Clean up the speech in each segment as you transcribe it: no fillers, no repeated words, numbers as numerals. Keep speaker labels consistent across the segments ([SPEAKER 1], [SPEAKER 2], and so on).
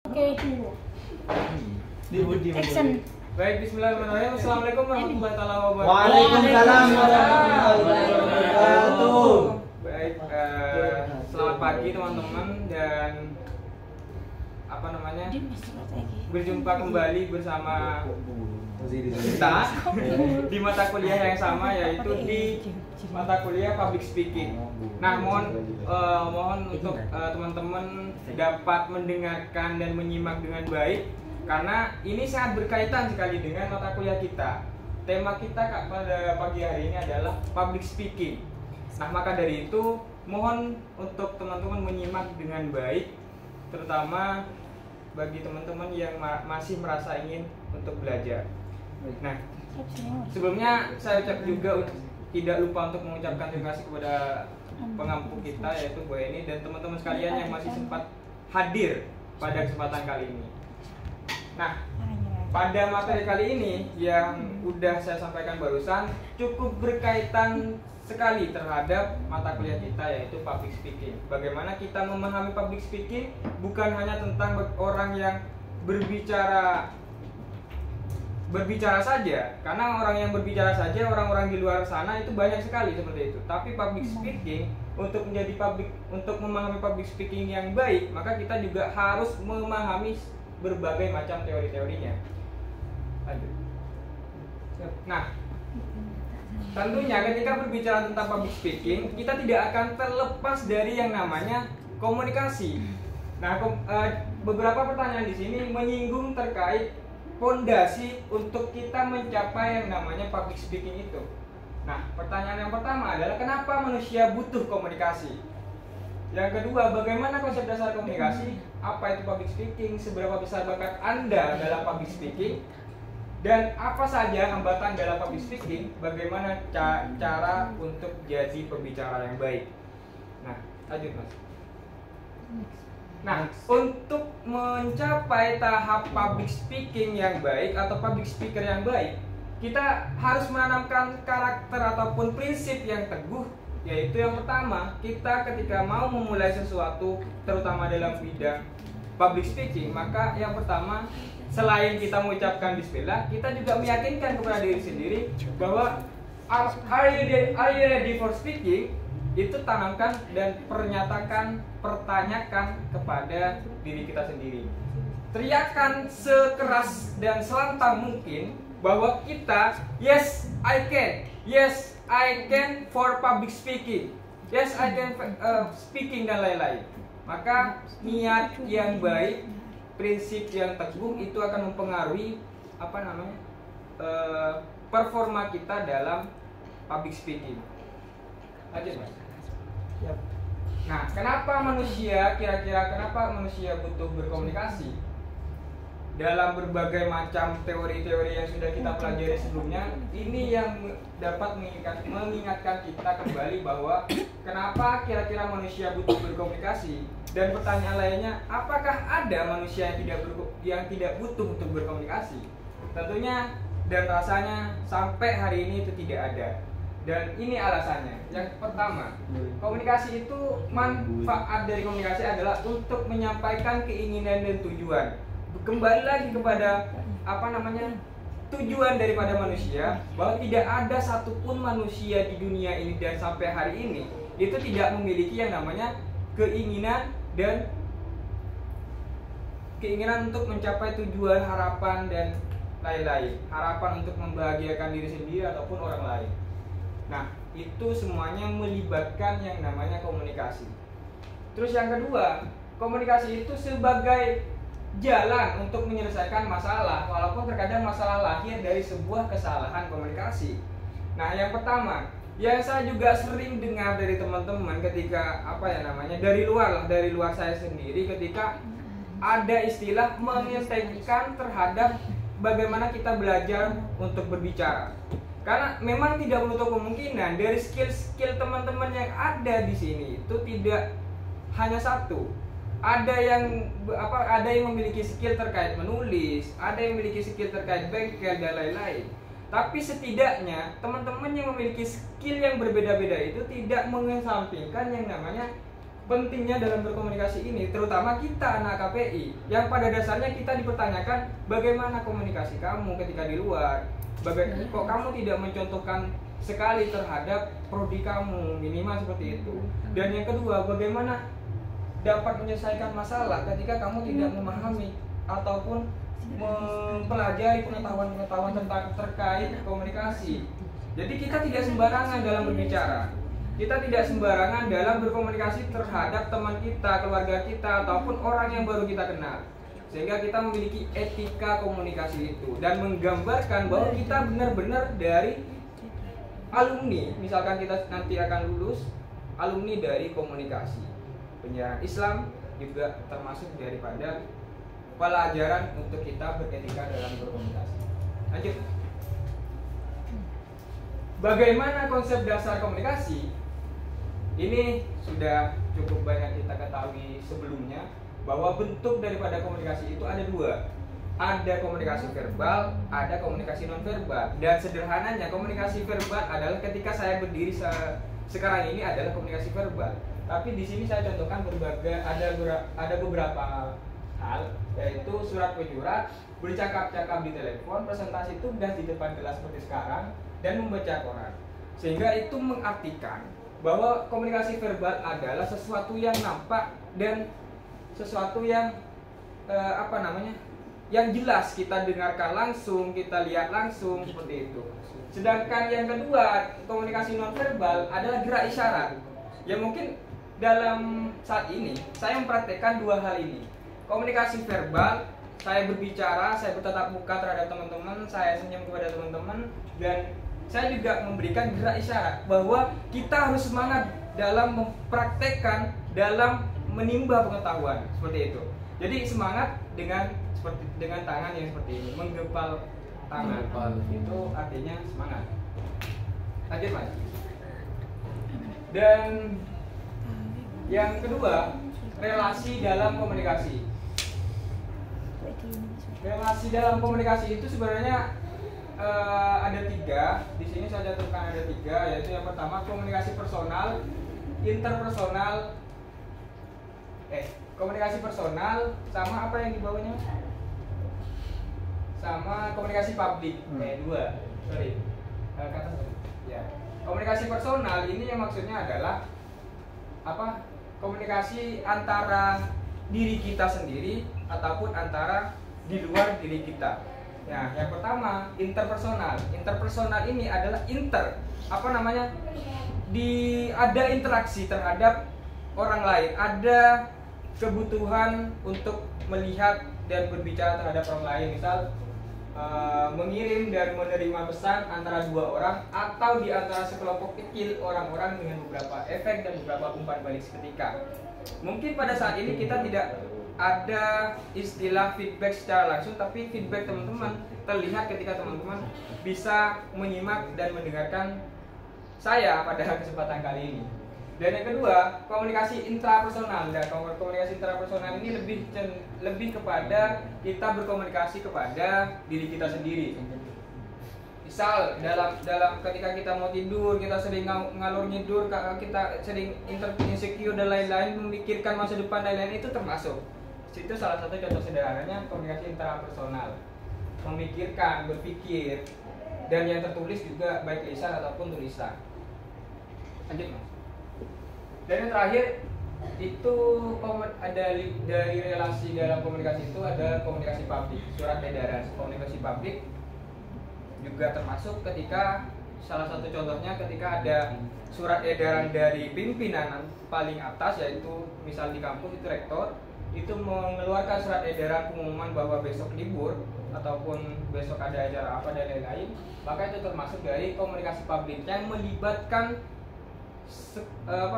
[SPEAKER 1] Oke. Action.
[SPEAKER 2] Baik, bismillahirrahmanirrahim. Assalamualaikum warahmatullahi wabarakatuh.
[SPEAKER 3] Waalaikumsalam warahmatullahi wabarakatuh.
[SPEAKER 2] Baik, selamat pagi teman-teman dan berjumpa kembali bersama kita di mata kuliah yang sama, yaitu di mata kuliah Public Speaking. Nah, mohon untuk teman-teman dapat mendengarkan dan menyimak dengan baik karena ini sangat berkaitan sekali dengan mata kuliah kita. Tema kita pada pagi hari ini adalah Public Speaking. Nah, maka dari itu mohon untuk teman-teman menyimak dengan baik, terutama bagi teman-teman yang masih merasa ingin untuk belajar. Nah, sebelumnya saya ucap juga tidak lupa untuk mengucapkan terima kasih kepada pengampu kita, yaitu Bu Eni, dan teman-teman sekalian yang masih sempat hadir pada kesempatan kali ini. Nah, pada materi kali ini yang udah saya sampaikan barusan cukup berkaitan sekali terhadap mata kuliah kita, yaitu public speaking. Bagaimana kita memahami public speaking bukan hanya tentang orang yang berbicara saja, karena orang yang berbicara saja, orang-orang di luar sana itu banyak sekali seperti itu. Tapi public speaking, untuk memahami public speaking yang baik, maka kita juga harus memahami berbagai macam teori-teorinya. Lanjut. Nah, tentunya ketika berbicara tentang public speaking, kita tidak akan terlepas dari yang namanya komunikasi. Nah, beberapa pertanyaan di sini menyinggung terkait fondasi untuk kita mencapai yang namanya public speaking itu. Nah, pertanyaan yang pertama adalah kenapa manusia butuh komunikasi? Yang kedua, bagaimana konsep dasar komunikasi? Apa itu public speaking? Seberapa besar bakat Anda dalam public speaking? Dan apa saja hambatan dalam public speaking? Bagaimana cara untuk jadi pembicara yang baik? Nah, lanjut Mas. Nah, untuk mencapai tahap public speaking yang baik atau public speaker yang baik, kita harus menanamkan karakter ataupun prinsip yang teguh, yaitu yang pertama, kita ketika mau memulai sesuatu, terutama dalam bidang public speaking, maka yang pertama, selain kita mengucapkan bismillah, kita juga meyakinkan kepada diri sendiri bahwa are you ready for speaking? Itu tanamkan dan pertanyakan kepada diri kita sendiri. Teriakan sekeras dan selantang mungkin bahwa kita, yes I can for public speaking, yes I can speaking dan lain-lain. Maka niat yang baik, prinsip yang teguh itu akan mempengaruhi performa kita dalam public speaking. Lanjut Mas. Nah, kenapa manusia butuh berkomunikasi? Dalam berbagai macam teori-teori yang sudah kita pelajari sebelumnya, ini yang dapat mengingatkan kita kembali bahwa kenapa kira-kira manusia butuh berkomunikasi. Dan pertanyaan lainnya, apakah ada manusia yang tidak butuh untuk berkomunikasi? Tentunya dan rasanya sampai hari ini itu tidak ada. Dan ini alasannya. Yang pertama, komunikasi itu, manfaat dari komunikasi adalah untuk menyampaikan keinginan dan tujuan. Kembali lagi kepada tujuan daripada manusia, bahwa tidak ada satupun manusia di dunia ini dan sampai hari ini itu tidak memiliki yang namanya keinginan untuk mencapai tujuan, harapan dan lain-lain. Harapan untuk membahagiakan diri sendiri ataupun orang lain. Nah, itu semuanya melibatkan yang namanya komunikasi. Terus yang kedua, komunikasi itu sebagai jalan untuk menyelesaikan masalah, walaupun terkadang masalah lahir dari sebuah kesalahan komunikasi. Nah, yang pertama, yang saya juga sering dengar dari teman-teman ketika dari luar saya sendiri, ketika ada istilah mengintegrasikan terhadap bagaimana kita belajar untuk berbicara. Karena memang tidak menutup kemungkinan dari skill teman-teman yang ada di sini itu tidak hanya satu. Ada yang memiliki skill terkait menulis, ada yang memiliki skill terkait bengkel dan lain-lain. Tapi setidaknya teman-teman yang memiliki skill yang berbeda-beda itu tidak mengesampingkan yang namanya pentingnya dalam berkomunikasi ini, terutama kita anak KPI, yang pada dasarnya kita dipertanyakan bagaimana komunikasi kamu ketika di luar, kok kamu tidak mencontohkan sekali terhadap prodi kamu, minimal seperti itu. Dan yang kedua, bagaimana dapat menyelesaikan masalah ketika kamu tidak memahami ataupun mempelajari pengetahuan-pengetahuan terkait komunikasi. Jadi kita tidak sembarangan dalam berbicara, kita tidak sembarangan dalam berkomunikasi terhadap teman kita, keluarga kita, ataupun orang yang baru kita kenal. Sehingga kita memiliki etika komunikasi itu dan menggambarkan bahwa kita benar-benar dari alumni, misalkan kita nanti akan lulus, alumni dari komunikasi. Penyiaran Islam juga termasuk daripada pelajaran untuk kita beretika dalam berkomunikasi. Lanjut. Bagaimana konsep dasar komunikasi? Ini sudah cukup banyak kita ketahui sebelumnya, bahwa bentuk daripada komunikasi itu ada dua. Ada komunikasi verbal, ada komunikasi non-verbal. Dan sederhananya komunikasi verbal adalah ketika saya berdiri sekarang ini adalah komunikasi verbal. Tapi di sini saya contohkan ada beberapa hal, yaitu surat menyurat, bercakap-cakap di telepon, presentasi tugas di depan kelas seperti sekarang, dan membaca koran. Sehingga itu mengartikan bahwa komunikasi verbal adalah sesuatu yang nampak dan sesuatu yang yang jelas, kita dengarkan langsung, kita lihat langsung, seperti itu. Sedangkan yang kedua, komunikasi nonverbal adalah gerak isyarat. Ya mungkin dalam saat ini saya mempraktekkan dua hal ini. Komunikasi verbal, saya berbicara, saya bertatap muka terhadap teman-teman, saya senyum kepada teman-teman, dan saya juga memberikan gerak isyarat bahwa kita harus semangat dalam mempraktekkan, dalam menimba pengetahuan, seperti itu. Jadi semangat dengan tangan yang seperti ini, menggepal tangan, itu artinya semangat. Lanjut Mas. Dan yang kedua, relasi dalam komunikasi. Relasi dalam komunikasi itu sebenarnya ada tiga. Di sini saya catatkan ada tiga, yaitu yang pertama komunikasi personal, interpersonal, komunikasi personal, sama apa yang di bawahnya? Sama komunikasi publik. Dua. Sorry. Ya. Komunikasi personal ini yang maksudnya adalah apa? Komunikasi antara diri kita sendiri ataupun antara di luar diri kita. Nah, yang pertama interpersonal. Interpersonal ini adalah ada interaksi terhadap orang lain, ada kebutuhan untuk melihat dan berbicara terhadap orang lain, misal mengirim dan menerima pesan antara dua orang atau di antara sekelompok kecil orang-orang dengan beberapa efek dan beberapa umpan balik seketika. Mungkin pada saat ini kita tidak ada istilah feedback secara langsung, tapi feedback teman-teman terlihat ketika teman-teman bisa menyimak dan mendengarkan saya pada kesempatan kali ini. Dan yang kedua, komunikasi intrapersonal. Dan komunikasi intrapersonal ini lebih kepada kita berkomunikasi kepada diri kita sendiri. Misal dalam ketika kita mau tidur, kita sering ngalor ngidur, kita sering insecure dan lain-lain, memikirkan masa depan dan lain-lain, itu termasuk. Itu salah satu contoh sederhananya komunikasi intrapersonal. Memikirkan, berpikir, dan yang tertulis juga baik lisan ataupun tulisan. Lanjut Mas. Dan yang terakhir itu ada dari relasi dalam komunikasi itu ada komunikasi publik, surat edaran. Komunikasi publik juga termasuk ketika salah satu contohnya ketika ada surat edaran dari pimpinan paling atas, yaitu misal di kampus itu rektor, itu mengeluarkan surat edaran pengumuman bahwa besok libur ataupun besok ada acara apa dan lain-lain, maka itu termasuk dari komunikasi publik yang melibatkan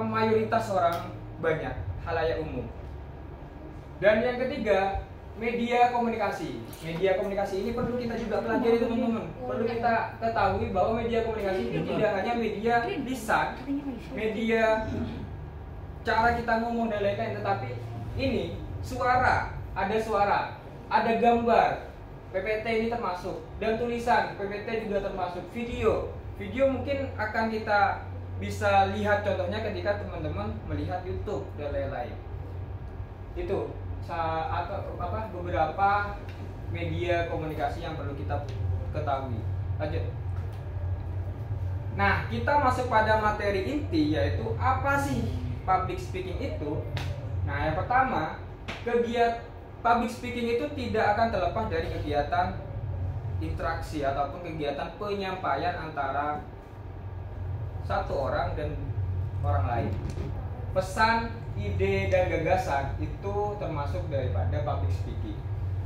[SPEAKER 2] mayoritas orang banyak, halayak umum. Dan yang ketiga, media komunikasi. Media komunikasi ini perlu kita juga pelajari teman-teman. Perlu kita ketahui bahwa media komunikasi ini tidak hanya media lisan, media cara kita ngomong dan lain-lain, tetapi ini suara, ada gambar, PPT ini termasuk, dan tulisan, PPT juga termasuk, video mungkin akan kita bisa lihat contohnya ketika teman-teman melihat YouTube dan lain-lain. Itu beberapa media komunikasi yang perlu kita ketahui. Lanjut. Nah, kita masuk pada materi inti, yaitu apa sih public speaking itu. Nah, yang pertama, kegiatan public speaking itu tidak akan terlepas dari kegiatan interaksi ataupun kegiatan penyampaian antara satu orang dan orang lain. Pesan, ide, dan gagasan itu termasuk daripada public speaking.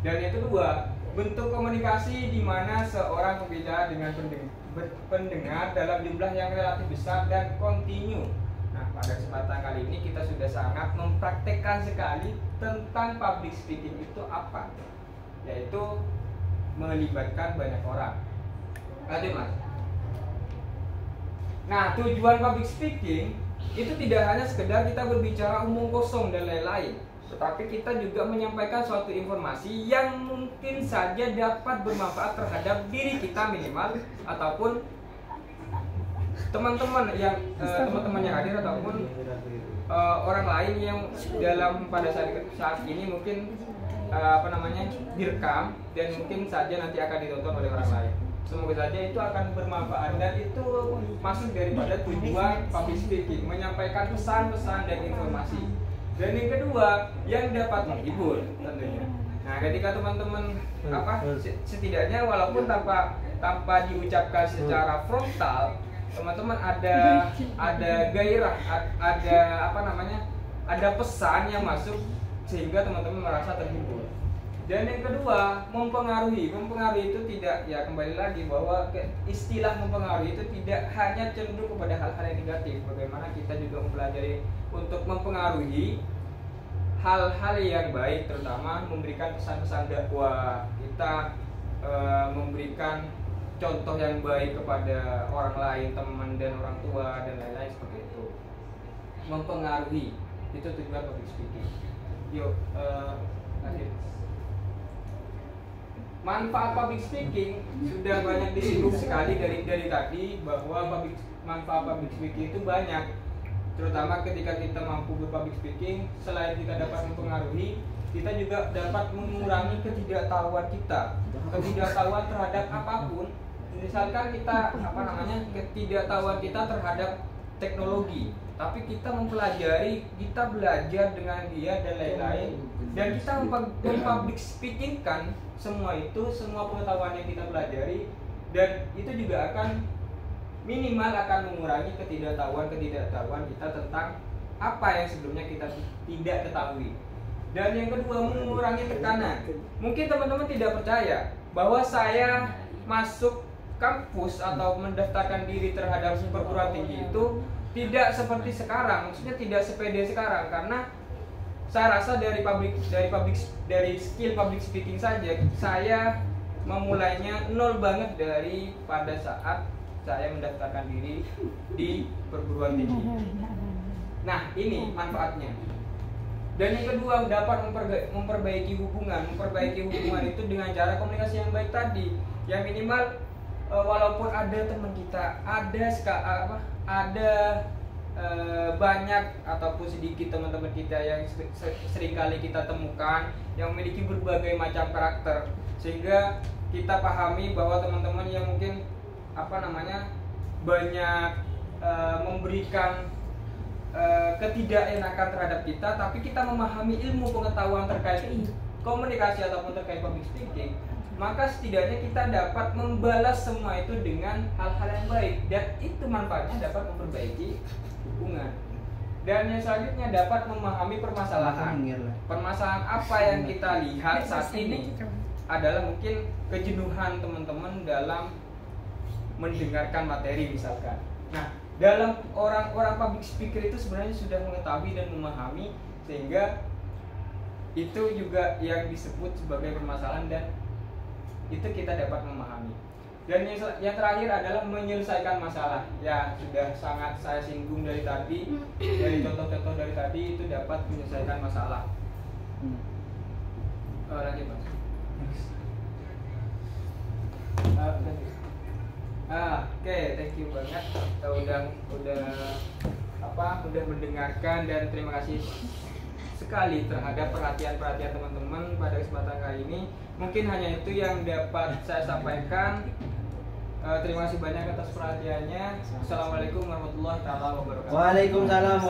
[SPEAKER 2] Dan yang kedua, bentuk komunikasi di mana seorang berbicara dengan pendengar dalam jumlah yang relatif besar dan kontinu. Nah, pada kesempatan kali ini kita sudah sangat mempraktekkan sekali tentang public speaking itu apa, yaitu melibatkan banyak orang. Lanjut, Mas. Nah, tujuan public speaking itu tidak hanya sekedar kita berbicara umum kosong dan lain-lain, tetapi kita juga menyampaikan suatu informasi yang mungkin saja dapat bermanfaat terhadap diri kita minimal, ataupun teman-teman yang hadir, ataupun orang lain yang pada saat ini mungkin direkam dan mungkin saja nanti akan ditonton oleh orang lain. Semoga saja itu akan bermanfaat, dan itu masuk daripada tujuan public speaking, menyampaikan pesan-pesan dan informasi. Dan yang kedua, yang dapat menghibur tentunya. Nah, ketika teman-teman setidaknya walaupun tanpa diucapkan secara frontal, teman-teman ada gairah, ada pesan yang masuk sehingga teman-teman merasa terhibur. Dan yang kedua, mempengaruhi itu tidak, ya kembali lagi bahwa istilah mempengaruhi itu tidak hanya cenderung kepada hal-hal yang negatif. Bagaimana kita juga mempelajari untuk mempengaruhi hal-hal yang baik, terutama memberikan pesan-pesan dakwah, kita memberikan contoh yang baik kepada orang lain, teman dan orang tua dan lain-lain seperti itu. Mempengaruhi itu tujuan public speaking. Yuk, lanjut. Manfaat public speaking sudah banyak disinggung sekali dari tadi, bahwa manfaat public speaking itu banyak. Terutama ketika kita mampu berpublic speaking, selain kita dapat mempengaruhi, kita juga dapat mengurangi ketidaktahuan ketidaktahuan terhadap apapun. Misalkan kita ketidaktahuan kita terhadap teknologi, tapi kita mempelajari, kita belajar dengan dia dan lain-lain, dan kita mempublic speakingkan semua pengetahuan yang kita pelajari, dan itu juga akan minimal akan mengurangi ketidaktahuan kita tentang apa yang sebelumnya kita tidak ketahui. Dan yang kedua, mengurangi tekanan. Mungkin teman-teman tidak percaya bahwa saya masuk kampus atau mendaftarkan diri terhadap perguruan tinggi itu tidak seperti sekarang, maksudnya tidak sepede sekarang, karena saya rasa dari skill public speaking saja saya memulainya nol banget dari pada saat saya mendaftarkan diri di perguruan tinggi. Nah, ini manfaatnya. Dan yang kedua, dapat memperbaiki hubungan itu dengan cara komunikasi yang baik tadi. Yang minimal walaupun ada teman kita, ada banyak ataupun sedikit teman-teman kita yang seringkali kita temukan yang memiliki berbagai macam karakter, sehingga kita pahami bahwa teman-teman yang mungkin banyak memberikan ketidakenakan terhadap kita, tapi kita memahami ilmu pengetahuan terkait komunikasi ataupun terkait public speaking, maka setidaknya kita dapat membalas semua itu dengan hal-hal yang baik, dan itu manfaatnya dapat memperbaiki hubungan. Dan yang selanjutnya, dapat memahami permasalahan apa yang kita lihat saat ini adalah mungkin kejenuhan teman-teman dalam mendengarkan materi misalkan. Nah, dalam orang-orang public speaker itu sebenarnya sudah mengetahui dan memahami, sehingga itu juga yang disebut sebagai permasalahan, dan itu kita dapat memahami. Dan yang terakhir adalah menyelesaikan masalah. Ya, sudah sangat saya singgung dari tadi, dari contoh-contoh dari tadi, itu dapat menyelesaikan masalah. Lanjut, Mas. Oke, thank you banget. Kita udah mendengarkan dan terima kasih sekali terhadap perhatian teman-teman pada kesempatan kali ini. Mungkin hanya itu yang dapat saya sampaikan. Terima kasih banyak atas perhatiannya. Assalamualaikum warahmatullahi wabarakatuh.
[SPEAKER 3] Waalaikumsalam.